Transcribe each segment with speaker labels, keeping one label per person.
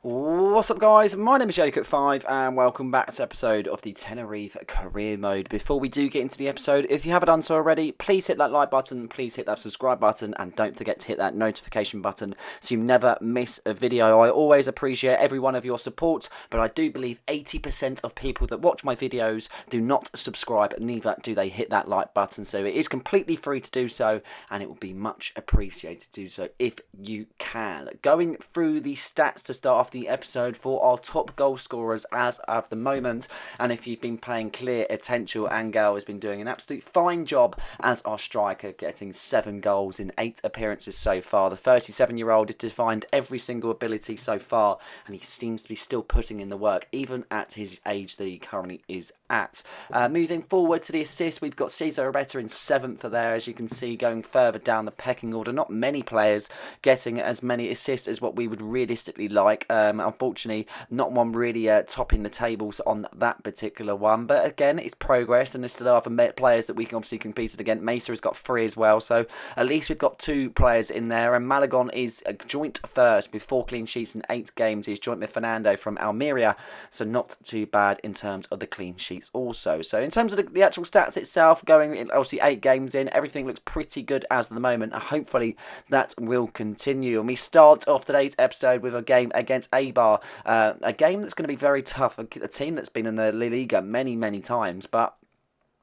Speaker 1: What's up, guys? My name is Jacob5 and welcome back to episode of the Tenerife Career Mode. Before we do get into the episode, if you haven't done so already, please hit that like button, please hit that subscribe button, and don't forget to hit that notification button so you never miss a video. I always appreciate every one of your support, but I do believe 80% of people that watch my videos do not subscribe, neither do they hit that like button. So it is completely free to do so, and it would be much appreciated to do so if you can. Going through the stats to start off the episode for our top goal scorers as of the moment, and if you've been paying clear attention, Angel has been doing an absolute fine job as our striker, getting 7 goals in 8 appearances so far. The 37-year-old has defined every single ability so far, and he seems to be still putting in the work even at his age that he currently is at. Moving forward to the assists, we've got Cesar Ureta in 7th there, as you can see, going further down the pecking order. Not many players getting as many assists as what we would realistically like. Unfortunately, not one really topping the tables on that particular one. But again, it's progress, and there's still other players that we can obviously compete against. Mesa has got 3 as well, so at least we've got 2 players in there. And Malagon is a joint first with 4 clean sheets in 8 games. He's joint with Fernando from Almeria, so not too bad in terms of the clean sheets also. So in terms of the actual stats itself, going in, obviously 8 games in, everything looks pretty good as of the moment, and hopefully that will continue. And we start off today's episode with a game against Eibar, a game that's going to be very tough, a team that's been in the La Liga many times, but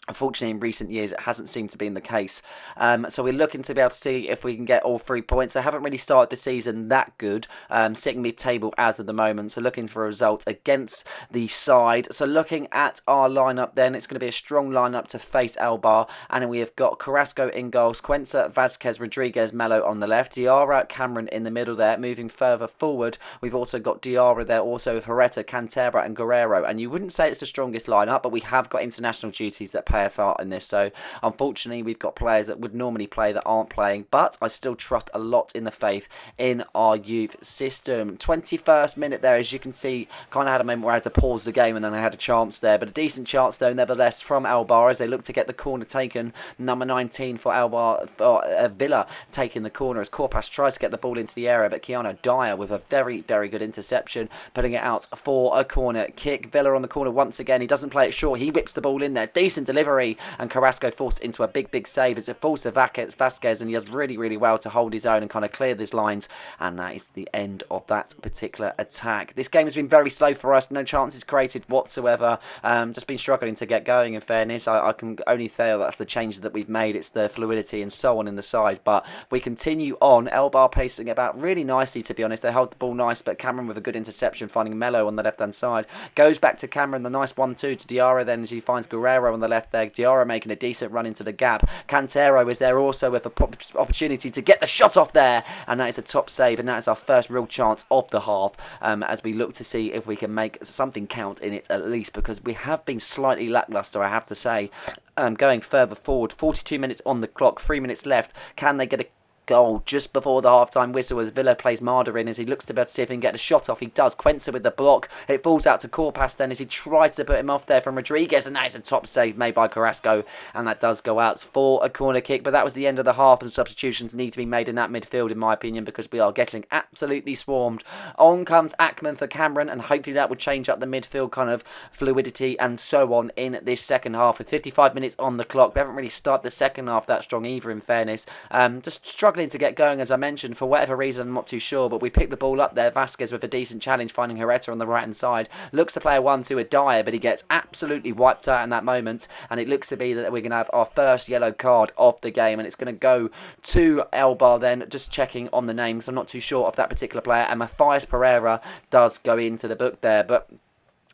Speaker 1: unfortunately, in recent years, it hasn't seemed to be the case. So we're looking to be able to see if we can get all 3 points. They haven't really started the season that good, sitting mid-table as of the moment. So looking for a result against the side. So looking at our lineup then, it's going to be a strong lineup to face Eibar. And then we have got Carrasco in goals, Cuenca, Vasquez, Rodriguez, Melo on the left, Diarra, Cameron in the middle there. Moving further forward, we've also got Diarra there, also with Herrera, Cantera and Guerrero. And you wouldn't say it's the strongest lineup, but we have got international duties that play a part in this, so unfortunately we've got players that would normally play that aren't playing, but I still trust a lot in the faith in our youth system. 21st minute there, as you can see, kind of had a moment where I had to pause the game and then I had a chance there, but a decent chance though nevertheless from Eibar as they look to get the corner taken. Number 19 for Eibar, for Villa taking the corner as Corpas tries to get the ball into the area, but Keanu Dyer with a very good interception, putting it out for a corner kick. Villa on the corner once again, he doesn't play it short, he whips the ball in there, decent delivery, and Carrasco forced into a big save as it falls to Vasquez, and he does really well to hold his own and kind of clear these lines, and that is the end of that particular attack. This game has been very slow for us, no chances created whatsoever, just been struggling to get going in fairness. I can only say that's the changes that we've made, it's the fluidity and so on in the side, but we continue on. Eibar pacing about really nicely, to be honest. They hold the ball nice, but Cameron with a good interception, finding Melo on the left hand side, goes back to Cameron, the nice 1-2 to Diarra then as he finds Guerrero on the left there. Diarra making a decent run into the gap. Cantero is there also with an opportunity to get the shot off there, and that is a top save, and that is our first real chance of the half, as we look to see if we can make something count in it at least, because we have been slightly lacklustre, I have to say. Going further forward, 42 minutes on the clock, 3 minutes left. Can they get a goal just before the half-time whistle as Villa plays Marder in as he looks to be able to see if he can get a shot off? He does. Cuenca with the block. It falls out to Corpas then as he tries to put him off there from Rodriguez, and that is a top save made by Carrasco, and that does go out for a corner kick. But that was the end of the half, and substitutions need to be made in that midfield in my opinion, because we are getting absolutely swarmed. On comes Ackman for Cameron, and hopefully that will change up the midfield kind of fluidity and so on in this second half. With 55 minutes on the clock, we haven't really started the second half that strong either in fairness. Just struggling to get going, as I mentioned, for whatever reason, I'm not too sure, but we pick the ball up there. Vasquez with a decent challenge, finding Herrera on the right hand side, looks to play a 1-2 with Dyer, but he gets absolutely wiped out in that moment, and it looks to be that we're going to have our first yellow card of the game, and it's going to go to Eibar then. Just checking on the names, I'm not too sure of that particular player, and Matthias Pereira does go into the book there, but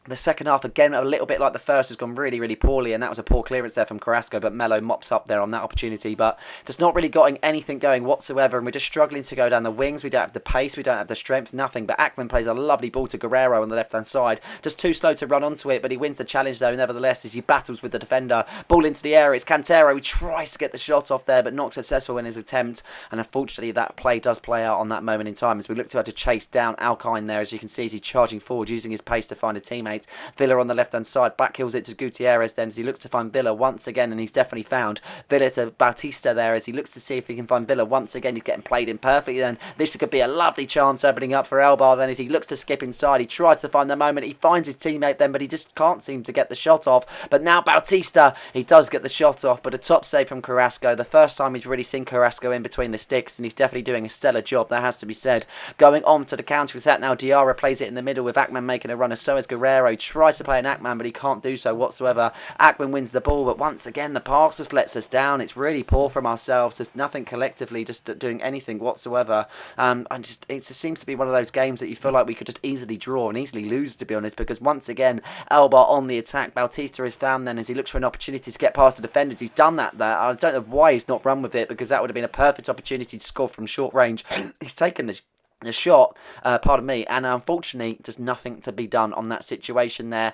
Speaker 1: the second half, again, a little bit like the first, has gone really poorly, and that was a poor clearance there from Carrasco, but Melo mops up there on that opportunity, but just not really getting anything going whatsoever, and we're just struggling to go down the wings. We don't have the pace, we don't have the strength, nothing, but Ackman plays a lovely ball to Guerrero on the left-hand side, just too slow to run onto it, but he wins the challenge though, nevertheless, as he battles with the defender. Ball into the area, it's Cantero, he tries to get the shot off there, but not successful in his attempt, and unfortunately that play does play out on that moment in time, as we look to chase down Alkine there, as you can see, as he's charging forward, using his pace to find a teammate teammates. Villa on the left-hand side, back heels it to Gutierrez then as he looks to find Villa once again, and he's definitely found Villa to Bautista there as he looks to see if he can find Villa once again. He's getting played in perfectly then. This could be a lovely chance opening up for Elbar then as he looks to skip inside. He tries to find the moment, he finds his teammate then, but he just can't seem to get the shot off. But now Bautista, he does get the shot off, but a top save from Carrasco. The first time we've really seen Carrasco in between the sticks, and he's definitely doing a stellar job, that has to be said. Going on to the counter with that now, Diarra plays it in the middle with Ackman making a runner, so is Guerrero. Tries to play an Ackman, but he can't do so whatsoever. Ackman wins the ball, but once again the pass just lets us down. It's really poor from ourselves. There's nothing collectively just doing anything whatsoever. And it just seems to be one of those games that you feel like we could just easily draw and easily lose, to be honest, because once again Elbar on the attack. Bautista is found then as he looks for an opportunity to get past the defenders. He's done that there. I don't know why he's not run with it, because that would have been a perfect opportunity to score from short range. He's taken the shot, pardon me, and unfortunately there's nothing to be done on that situation there.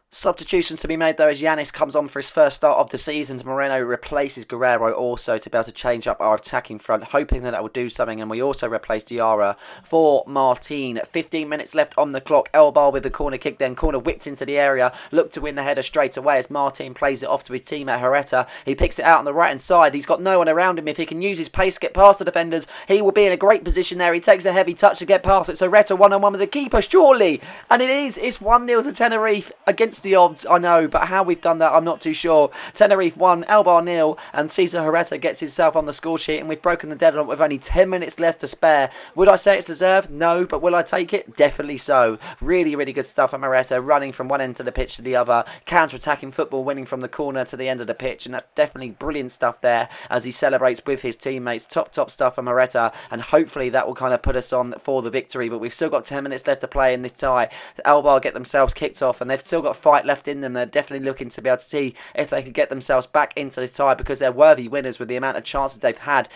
Speaker 1: Substitutions to be made though as Yanis comes on for his first start of the season. Moreno replaces Guerrero also to be able to change up our attacking front, hoping that will do something. And we also replace Diarra for Martin. 15 minutes left on the clock. Elbar with the corner kick, then corner whipped into the area. Look to win the header straight away as Martin plays it off to his teammate Herrera. He picks it out on the right hand side. He's got no one around him. If he can use his pace to get past the defenders, he will be in a great position there. He takes a heavy touch to get past it. So Herrera 1-on-1 with the keeper, surely. And it is. It's 1-0 to Tenerife against the odds, I know, but how we've done that I'm not too sure. Tenerife 1, Elbar 0, and Cesar Herrera gets himself on the score sheet, and we've broken the deadlock with only 10 minutes left to spare. Would I say it's deserved? No, but will I take it? Definitely so. Really, really good stuff from Herrera, running from one end of the pitch to the other, counter-attacking football, winning from the corner to the end of the pitch, and that's definitely brilliant stuff there as he celebrates with his teammates. Top stuff from Herrera, and hopefully that will kind of put us on for the victory, but we've still got 10 minutes left to play in this tie. Elbar get themselves kicked off, and they've still got fight left in them. They're definitely looking to be able to see if they can get themselves back into this tie, because they're worthy winners with the amount of chances they've had.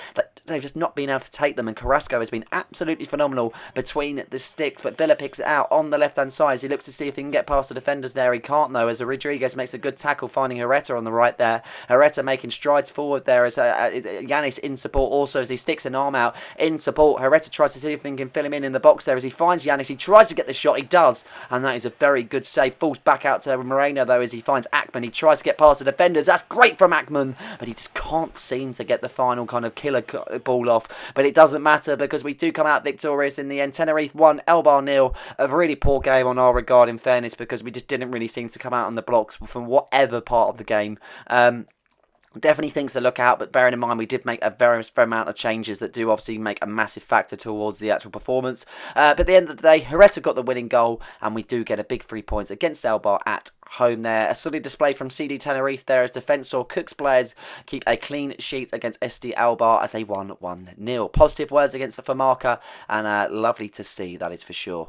Speaker 1: They've just not been able to take them, and Carrasco has been absolutely phenomenal between the sticks. But Villa picks it out on the left hand side as he looks to see if he can get past the defenders there. He can't though, as Rodriguez makes a good tackle, finding Herrera on the right there. Herrera making strides forward there as Yanis in support also as he sticks an arm out in support. Herrera tries to see if he can fill him in the box there as he finds Yanis. He tries to get the shot, he does, and that is a very good save. Falls back out to Moreno though as he finds Ackman. He tries to get past the defenders. That's great from Ackman, but he just can't seem to get the final kind of killer ball off. But it doesn't matter because we do come out victorious in the end. Tenerife 1, Elbar 0. A really poor game on our regard, in fairness, because we just didn't really seem to come out on the blocks from whatever part of the game. Definitely things to look out, but bearing in mind we did make a very fair amount of changes that do obviously make a massive factor towards the actual performance. But at the end of the day, Herrera got the winning goal, and we do get a big 3 points against Elbar at home there. A solid display from CD Tenerife there as Defensor Cook's players keep a clean sheet against SD Elbar as they won 1-0. Positive words against Famarka, and lovely to see, that is for sure.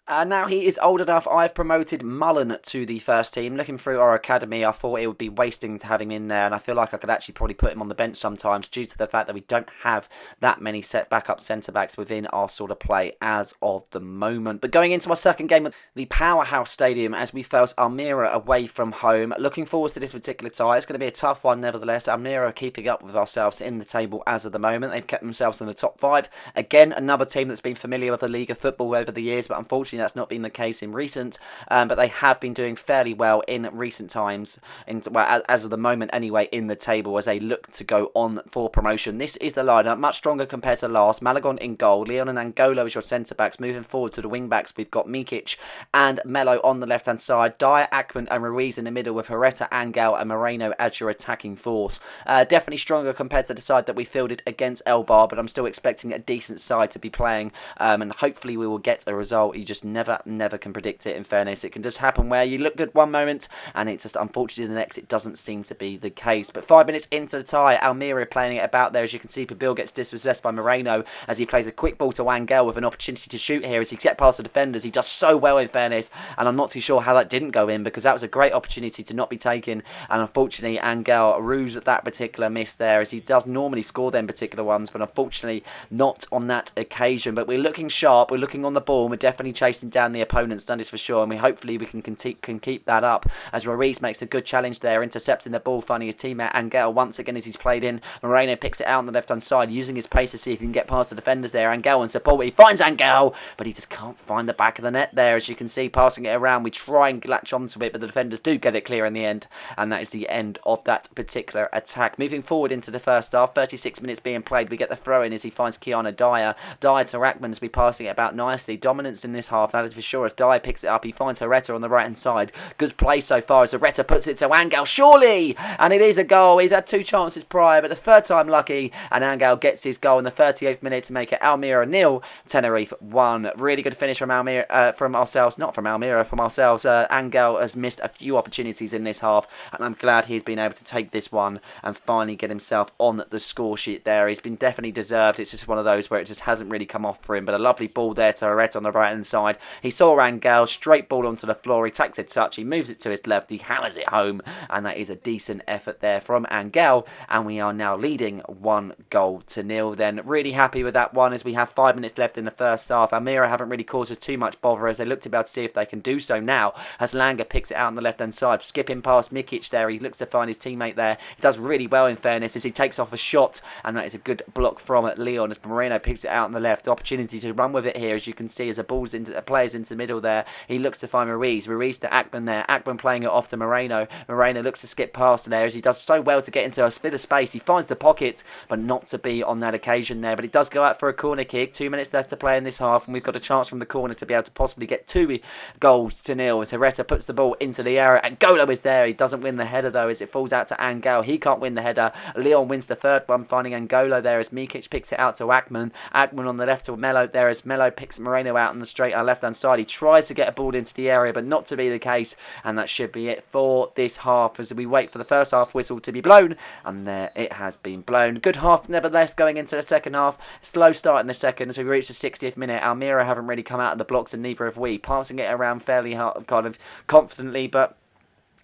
Speaker 1: Now he is old enough. I've promoted Mullen to the first team. Looking through our academy, I thought it would be wasting to have him in there, and I feel like I could actually probably put him on the bench sometimes due to the fact that we don't have that many set backup centre-backs within our sort of play as of the moment. But going into our second game at the Powerhouse Stadium as we face Almira away from home. Looking forward to this particular tie. It's going to be a tough one nevertheless. Almira are keeping up with ourselves in the table as of the moment. They've kept themselves in the top 5. Again, another team that's been familiar with the League of Football over the years, but unfortunately that's not been the case in recent, but they have been doing fairly well in recent times, as of the moment anyway, in the table as they look to go on for promotion. This is the lineup, much stronger compared to last. Malagon in goal, Leon and Angola as your centre-backs. Moving forward to the wing-backs, we've got Mikic and Melo on the left-hand side, Dyer, Ackman and Ruiz in the middle, with Herrera, Angel and Moreno as your attacking force. Definitely stronger compared to the side that we fielded against Elbar, but I'm still expecting a decent side to be playing, and hopefully we will get a result. You just never can predict it, in fairness. It can just happen where you look good one moment and it's just unfortunately the next it doesn't seem to be the case. But 5 minutes into the tie, Almira playing it about there. As you can see, Pabil gets dispossessed by Moreno as he plays a quick ball to Angel with an opportunity to shoot here as he gets past the defenders. He does so well, in fairness, and I'm not too sure how that didn't go in, because that was a great opportunity to not be taken, and unfortunately Angel rues at that particular miss there, as he does normally score them particular ones, but unfortunately not on that occasion. But we're looking sharp, we're looking on the ball, and we're definitely chasing chasing down the opponents, that is for sure, and hopefully we can keep that up as Ruiz makes a good challenge there, intercepting the ball, finding his teammate Angel once again as he's played in. Moreno picks it out on the left-hand side, using his pace to see if he can get past the defenders there. Angel and support, he finds Angel, but he just can't find the back of the net there, as you can see, passing it around. We try and latch onto it, but the defenders do get it clear in the end, and that is the end of that particular attack. Moving forward into the first half, 36 minutes being played, we get the throw-in as he finds Keanu Dyer. Dyer to Rackman to be passing it about nicely. Dominance in this half, that is for sure, as Dyer picks it up. He finds Herrera on the right-hand side. Good play so far as Herrera puts it to Angel, surely! And it is a goal. He's had 2 chances prior, but the third time lucky, and Angel gets his goal in the 38th minute to make it Almira 0, Tenerife 1. Really good finish from Almira, from ourselves. Angel has missed a few opportunities in this half, and I'm glad he's been able to take this one and finally get himself on the score sheet there. He's been definitely deserved. It's just one of those where it just hasn't really come off for him, but a lovely ball there to Herrera on the right hand side. He saw Angel, straight ball onto the floor. He takes a touch, he moves it to his left, he hammers it home, and that is a decent effort there from Angel, and we are now leading 1-0 then. Really happy with that one as we have 5 minutes left in the first half. Almira haven't really caused us too much bother as they look to be able to see if they can do so now, as Langer picks it out on the left hand side, skipping past Mikic there. He looks to find his teammate there. He does really well in fairness as he takes off a shot, and that is a good block from Leon as Moreno picks it out on the left. The opportunity to run with it here, as you can see, as the ball's into the players into the middle there. He looks to find Ruiz to Akman there. Akman playing it off to Moreno. Moreno looks to skip past there as he does so well to get into a bit of space. He finds the pocket, but not to be on that occasion there. But he does go out for a corner kick. 2 minutes left to play in this half, and we've got a chance from the corner to be able to possibly get 2 goals to nil as Herrera puts the ball into the area, and Golo is there. He doesn't win the header though as it falls out to Angel. He can't win the header. Leon wins the third one, finding Angolo there as Mikic picks it out to Akman. Akman on the left to Melo there as Melo picks Moreno out on the straight left hand side. He tries to get a ball into the area, but not to be the case, and that should be it for this half as we wait for the first half whistle to be blown, and there it has been blown. Good half nevertheless going into the second half. Slow start in the second as we reach the 60th minute. Almira haven't really come out of the blocks, and neither have we. Passing it around fairly hard, kind of confidently, but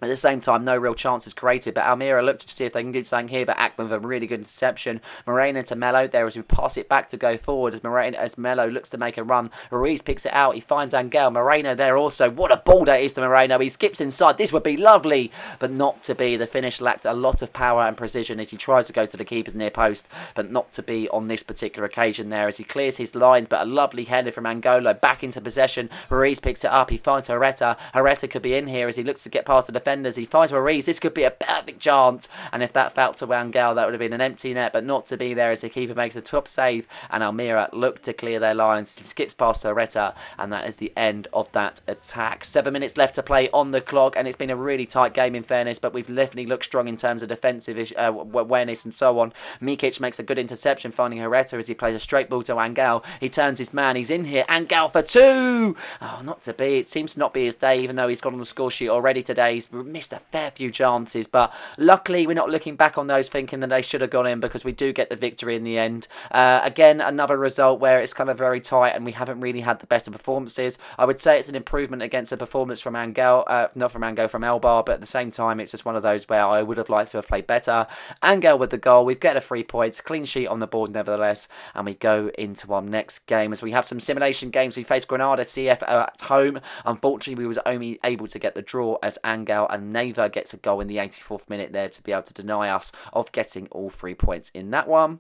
Speaker 1: at the same time, no real chances created, but Almira looked to see if they can do something here, but Akman with a really good interception. Moreno to Melo there as we pass it back to go forward as Melo looks to make a run. Ruiz picks it out, he finds Angel. Moreno there also. What a ball that is to Moreno. He skips inside. This would be lovely, but not to be. The finish lacked a lot of power and precision as he tries to go to the keeper's near post, but not to be on this particular occasion there as he clears his lines, but a lovely header from Angolo back into possession. Ruiz picks it up, he finds Herrera. Herrera could be in here as he looks to get past the defenders. He finds Ruiz. This could be a perfect chance, and if that fell to Angel, that would have been an empty net, but not to be there as the keeper makes a top save, and Almira look to clear their lines. He skips past Herrera, and that is the end of that attack. 7 minutes left to play on the clock, and it's been a really tight game in fairness, but we've definitely looked strong in terms of defensive awareness and so on. Mikic makes a good interception, finding Herrera as he plays a straight ball to Angel. He turns his man. He's in here. Angel for 2! Oh, not to be. It seems to not be his day, even though he's got on the score sheet already today. He's missed a fair few chances, but luckily we're not looking back on those thinking that they should have gone in, because we do get the victory in the end. Again, another result where it's kind of very tight and we haven't really had the best of performances. I would say it's an improvement against a performance from Angel, not from Angel, from Elbar, but at the same time it's just one of those where I would have liked to have played better. Angel with the goal. We've got a 3 points, clean sheet on the board nevertheless, and we go into our next game as we have some simulation games. We face Granada CF at home. Unfortunately, we was only able to get the draw as Angel and Neva gets a goal in the 84th minute there to be able to deny us of getting all 3 points in that one.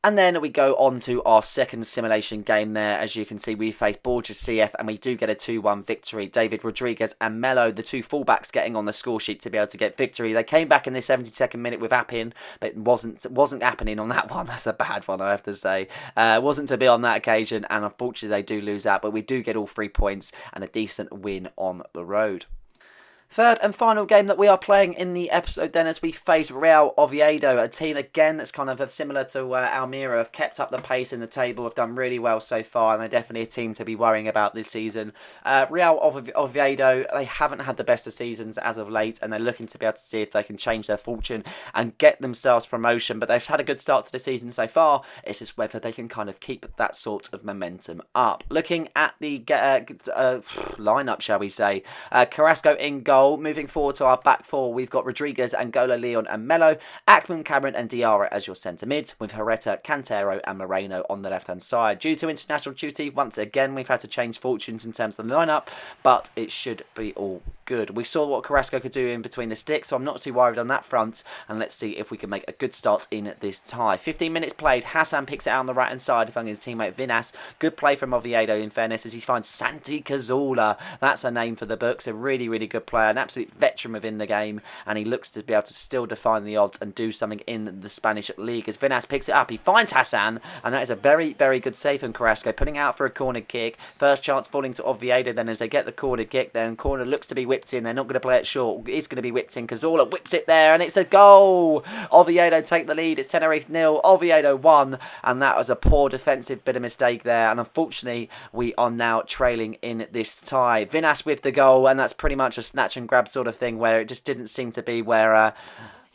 Speaker 1: And then we go on to our second simulation game there. As you can see, we face Borges CF and we do get a 2-1 victory. David Rodriguez and Melo, the 2 fullbacks, getting on the score sheet to be able to get victory. They came back in the 72nd minute with Appin, but it wasn't happening on that one. That's a bad one, I have to say. Wasn't to be on that occasion, and unfortunately they do lose out, but we do get all 3 points and a decent win on the road. Third and final game that we are playing in the episode then as we face Real Oviedo, a team again that's kind of similar to Almira, have kept up the pace in the table, have done really well so far, and they're definitely a team to be worrying about this season. Real Oviedo, they haven't had the best of seasons as of late, and they're looking to be able to see if they can change their fortune and get themselves promotion, but they've had a good start to the season so far. It's just whether they can kind of keep that sort of momentum up. Looking at the lineup, shall we say, Carrasco in goal. goal. Moving forward to our back four, we've got Rodriguez, Angola, Leon and Melo, Ackman, Cameron and Diarra as your centre mid, with Herrera, Cantero and Moreno on the left-hand side. Due to international duty, once again, we've had to change fortunes in terms of the lineup, but it should be all good. We saw what Carrasco could do in between the sticks, so I'm not too worried on that front, and let's see if we can make a good start in this tie. 15 minutes played, Hassan picks it out on the right-hand side, defending his teammate Vinas. Good play from Oviedo, in fairness, as he finds Santi Cazorla. That's a name for the books, a really, really good player, an absolute veteran within the game, and he looks to be able to still define the odds and do something in the Spanish league. As Vinas picks it up, he finds Hassan, and that is a very, very good save from Carrasco, putting out for a corner kick. First chance falling to Oviedo, then as they get the corner kick, then corner looks to be whipped in. They're not going to play it short. It's going to be whipped in. Cazorla whips it there, and it's a goal. Oviedo take the lead. It's Tenerife 0, Oviedo 1, and that was a poor defensive bit of mistake there, and unfortunately we are now trailing in this tie. Vinas with the goal, and that's pretty much a snatch and grab sort of thing where it just didn't seem to be where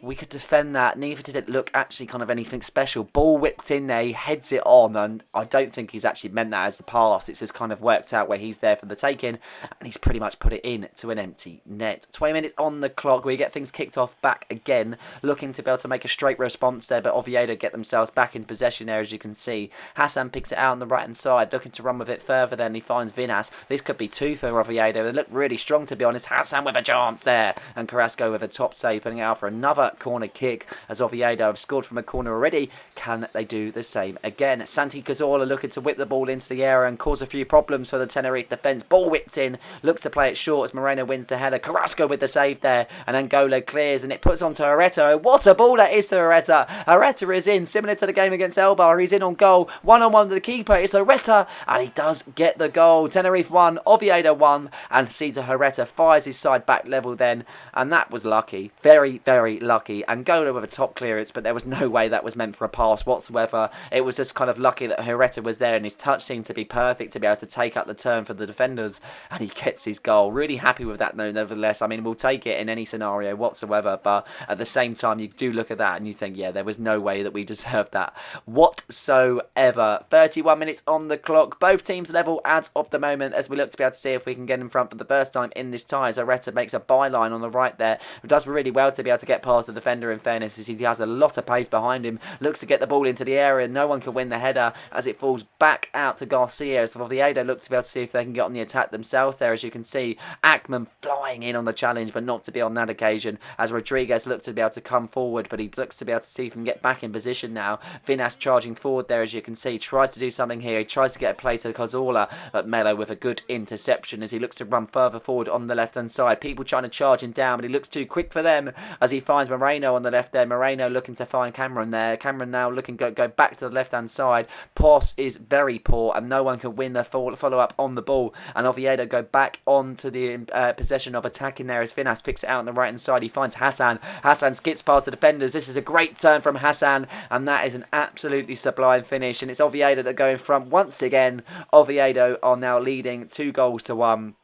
Speaker 1: we could defend that. Neither did it look actually kind of anything special. Ball whipped in there, he heads it on, and I don't think he's actually meant that as the pass. It's just kind of worked out where he's there for the taking, and he's pretty much put it in to an empty net. 20 minutes on the clock, we get things kicked off back again, looking to be able to make a straight response there, but Oviedo get themselves back in possession there, as you can see. Hassan picks it out on the right-hand side, looking to run with it further, then he finds Vinas. This could be two for Oviedo. They look really strong, to be honest. Hassan with a chance there, and Carrasco with a top save, putting it out for another corner kick, as Oviedo have scored from a corner already. Can they do the same again? Santi Cazorla looking to whip the ball into the area and cause a few problems for the Tenerife defence. Ball whipped in, looks to play it short as Moreno wins the header. Carrasco with the save there, and Angola clears, and it puts on to Herrera. What a ball that is to Herrera. Herrera is in, similar to the game against Elba. He's in on goal, one-on-one with the keeper. It's Herrera, and he does get the goal. Tenerife 1, Oviedo 1, and Cesar Herrera fires his side back level then, and that was lucky. Very, very lucky. Angola with a top clearance, but there was no way that was meant for a pass whatsoever. It was just kind of lucky that Herrera was there, and his touch seemed to be perfect to be able to take up the turn for the defenders, and he gets his goal. Really happy with that, though, nevertheless. I mean, we'll take it in any scenario whatsoever, but at the same time, you do look at that and you think, yeah, there was no way that we deserved that whatsoever. 31 minutes on the clock. Both teams level as of the moment, as we look to be able to see if we can get in front for the first time in this tie. As Herrera makes a byline on the right there, who does really well to be able to get past the defender, in fairness, as he has a lot of pace behind him. Looks to get the ball into the area, and no one can win the header as it falls back out to Garcia. As Oviedo look to be able to see if they can get on the attack themselves there. As you can see, Ackman flying in on the challenge, but not to be on that occasion, as Rodriguez looks to be able to come forward, but he looks to be able to see if he can get back in position now. Vinas charging forward there, as you can see, tries to do something here. He tries to get a play to Cazorla, but Melo with a good interception as he looks to run further forward on the left-hand side. People trying to charge him down, but he looks too quick for them as he finds Moreno on the left there. Moreno looking to find Cameron there. Cameron now looking to go back to the left-hand side. Pass is very poor, and no one can win the follow-up on the ball. And Oviedo go back onto the possession of attacking there as Vinas picks it out on the right-hand side. He finds Hassan. Hassan skips past the defenders. This is a great turn from Hassan, and that is an absolutely sublime finish. And it's Oviedo that go in front once again. Oviedo are now leading 2-1.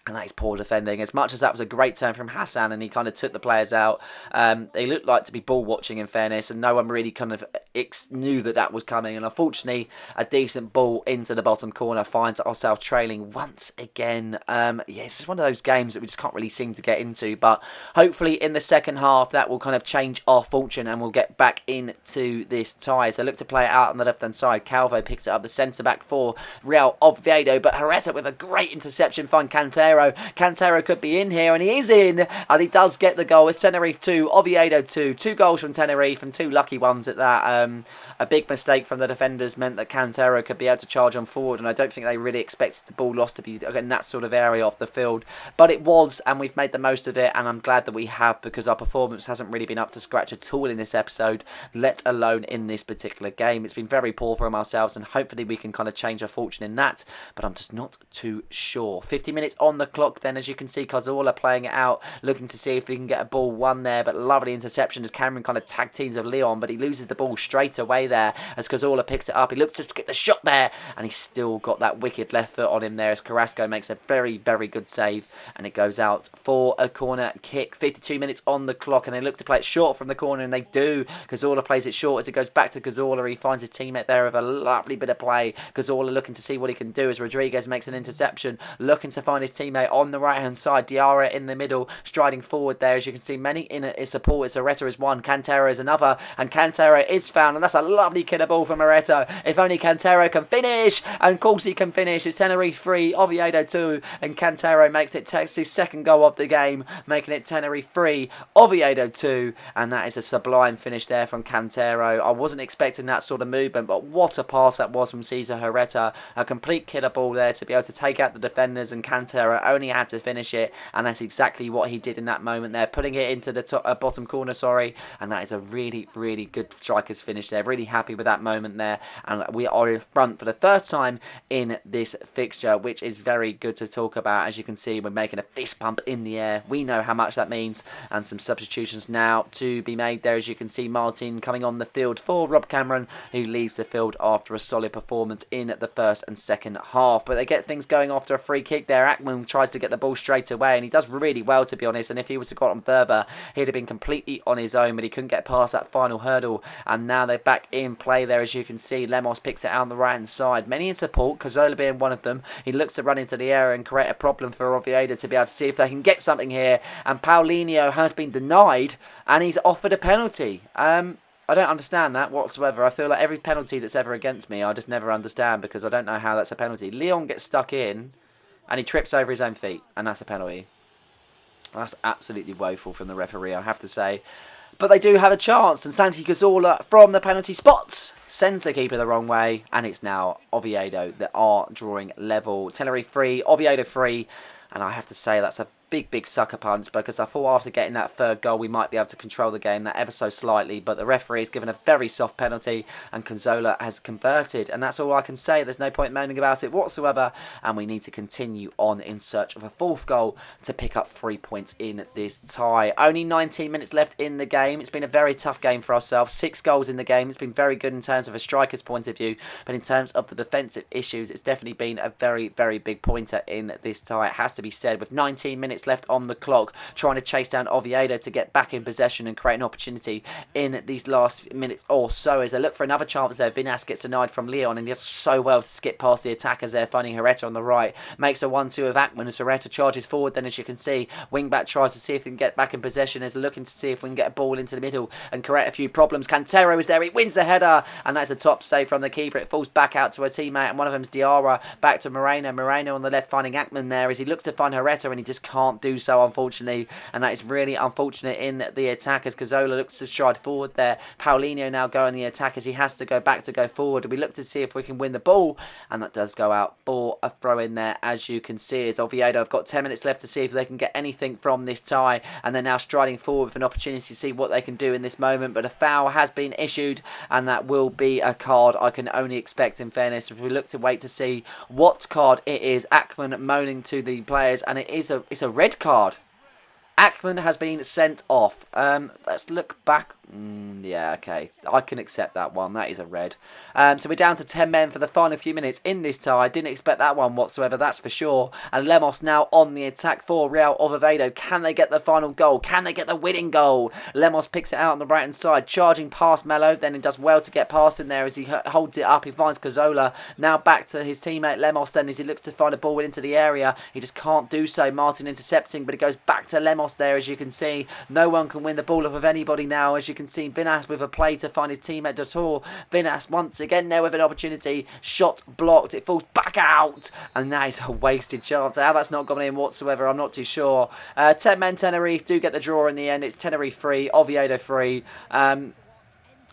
Speaker 1: And that is poor defending. As much as that was a great turn from Hassan and he kind of took the players out, they looked like to be ball watching, in fairness, and no one really kind of knew that that was coming. And unfortunately, a decent ball into the bottom corner finds ourselves trailing once again. Yeah, it's just one of those games that we just can't really seem to get into. But hopefully in the second half, that will kind of change our fortune and we'll get back into this tie. So they look to play it out on the left-hand side. Calvo picks it up, the centre-back for Real Oviedo. But Herrera with a great interception finds Cantero. Cantero could be in here, and he is in, and he does get the goal. It's Tenerife 2, Oviedo 2. 2 goals from Tenerife, and 2 lucky ones at that. A big mistake from the defenders meant that Cantero could be able to charge on forward, and I don't think they really expected the ball lost to be in that sort of area off the field. But it was, and we've made the most of it, and I'm glad that we have, because our performance hasn't really been up to scratch at all in this episode, let alone in this particular game. It's been very poor from ourselves, and hopefully we can kind of change our fortune in that, but I'm just not too sure. 50 minutes on the clock then, as you can see, Cazorla playing it out, looking to see if we can get a ball won there, but lovely interception as Cameron kind of tag teams of Leon, but he loses the ball straight away there as Cazorla picks it up. He looks to get the shot there, and he's still got that wicked left foot on him there as Carrasco makes a very, very good save, and it goes out for a corner kick. 52 minutes on the clock, and they look to play it short from the corner, and they do. Cazorla plays it short as it goes back to Cazorla. He finds his teammate there with a lovely bit of play. Cazorla looking to see what he can do as Rodriguez makes an interception, looking to find his teammate teammate on the right-hand side. Diarra in the middle, striding forward there. As you can see, many in support. Areta is one, Cantero is another, and Cantero is found, and that's a lovely killer ball from Areta. If only Cantero can finish, and of course he can finish. It's Tenerife 3, Oviedo 2, and Cantero makes it his second goal of the game, making it Tenerife 3, Oviedo 2, and that is a sublime finish there from Cantero. I wasn't expecting that sort of movement, but what a pass that was from Cesar Areta. A complete killer ball there to be able to take out the defenders, and Cantero only had to finish it, and that's exactly what he did in that moment there, putting it into the bottom corner, and that is a really, really good striker's finish there. Really happy with that moment there, and we are in front for the first time in this fixture, which is very good to talk about. As you can see, we're making a fist pump in the air. We know how much that means, and some substitutions now to be made there. As you can see, Martin coming on the field for Rob Cameron, who leaves the field after a solid performance in the first and second half. But they get things going after a free kick there. Ackman tries to get the ball straight away, and he does really well, to be honest, and if he was to got on further, he'd have been completely on his own, but he couldn't get past that final hurdle, and now they're back in play there. As you can see, Lemos picks it out on the right hand side, many in support, Cazorla being one of them. He looks to run into the area and create a problem for Oviedo to be able to see if they can get something here, and Paulinho has been denied, and he's offered a penalty. I don't understand that whatsoever. I feel like every penalty that's ever against me, I just never understand, because I don't know how that's a penalty. Leon gets stuck in, and he trips over his own feet, and that's a penalty. That's absolutely woeful from the referee, I have to say. But they do have a chance, and Santi Cazorla from the penalty spot sends the keeper the wrong way, and it's now Oviedo that are drawing level. Tenerife 3, Oviedo 3, and I have to say that's a big sucker punch, because I thought after getting that third goal we might be able to control the game that ever so slightly, but the referee has given a very soft penalty and Cazorla has converted, and that's all I can say. There's no point moaning about it whatsoever, and we need to continue on in search of a fourth goal to pick up 3 points in this tie. Only 19 minutes left in the game. It's been a very tough game for ourselves. 6 goals in the game. It's been very good in terms of a striker's point of view, but in terms of the defensive issues, it's definitely been a very big pointer in this tie. It has to be said, with 19 minutes left on the clock, trying to chase down Oviedo to get back in possession and create an opportunity in these last minutes or so. As they look for another chance there, Vinas gets denied from Leon, and he does so well to skip past the attackers there, finding Areta on the right, makes a 1-2 of Ackman as Areta charges forward. Then, as you can see, wing-back tries to see if he can get back in possession, as looking to see if we can get a ball into the middle and create a few problems. Cantero is there, he wins the header, and that's a top save from the keeper. It falls back out to a teammate, and one of them's Diarra, back to Moreno. Moreno on the left, finding Ackman there as he looks to find Areta, and he just can't do so, unfortunately, and that is really unfortunate in the attack, as Cazorla looks to stride forward there. Paulinho now going the attack as he has to go back to go forward. We look to see if we can win the ball, and that does go out for a throw in there, as you can see, as Oviedo have got 10 minutes left to see if they can get anything from this tie, and they're now striding forward with an opportunity to see what they can do in this moment. But a foul has been issued, and that will be a card, I can only expect, in fairness. If we look to wait to see what card it is, Ackman moaning to the players, and it's a red card. Ackman has been sent off. Let's look back. Yeah, okay. I can accept that one. That is a red. So we're down to 10 men for the final few minutes in this tie. Didn't expect that one whatsoever, that's for sure. And Lemos now on the attack for Real Oviedo. Can they get the final goal? Can they get the winning goal? Lemos picks it out on the right-hand side, charging past Melo. Then he does well to get past him there as he holds it up. He finds Cazorla. Now back to his teammate Lemos then as he looks to find a ball into the area. He just can't do so. Martin intercepting, but it goes back to Lemos there, as you can see. No one can win the ball off of anybody now, as you can see. Vinas with a play to find his teammate Dator. Vinas once again there with an opportunity. Shot blocked. It falls back out, and that is a wasted chance. How that's not gone in whatsoever, I'm not too sure. 10 men Tenerife do get the draw in the end. It's Tenerife 3, Oviedo 3.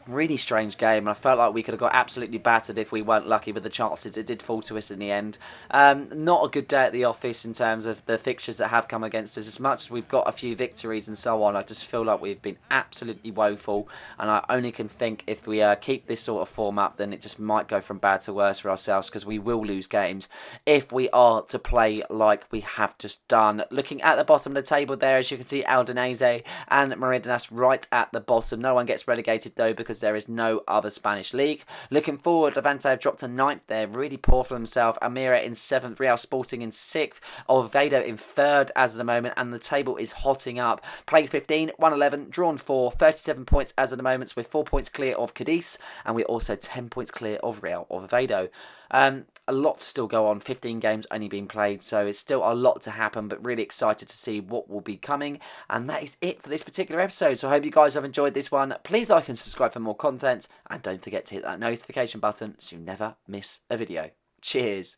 Speaker 1: Really strange game, and I felt like we could have got absolutely battered if we weren't lucky with the chances. It did fall to us in the end. Not a good day at the office in terms of the fixtures that have come against us. As much as we've got a few victories and so on, I just feel like we've been absolutely woeful, and I only can think if we keep this sort of form up, then it just might go from bad to worse for ourselves, because we will lose games if we are to play like we have just done. Looking at the bottom of the table there, as you can see, Aldenese and Meridianas right at the bottom. No one gets relegated though, because there is no other Spanish league. Looking forward, Levante have dropped to 9th. They're really poor for themselves. Almeria in 7th, Real Sporting in 6th, Oviedo in 3rd as of the moment, and the table is hotting up. Played 15, won 11, drawn 4, 37 points as of the moment, so we're 4 points clear of Cadiz, and we're also 10 points clear of Real Oviedo. a lot to still go on. 15 games only being played, so it's still a lot to happen, but really excited to see what will be coming. And that is it for this particular episode. So I hope you guys have enjoyed this one. Please like and subscribe for more content, and don't forget to hit that notification button so you never miss a video. Cheers.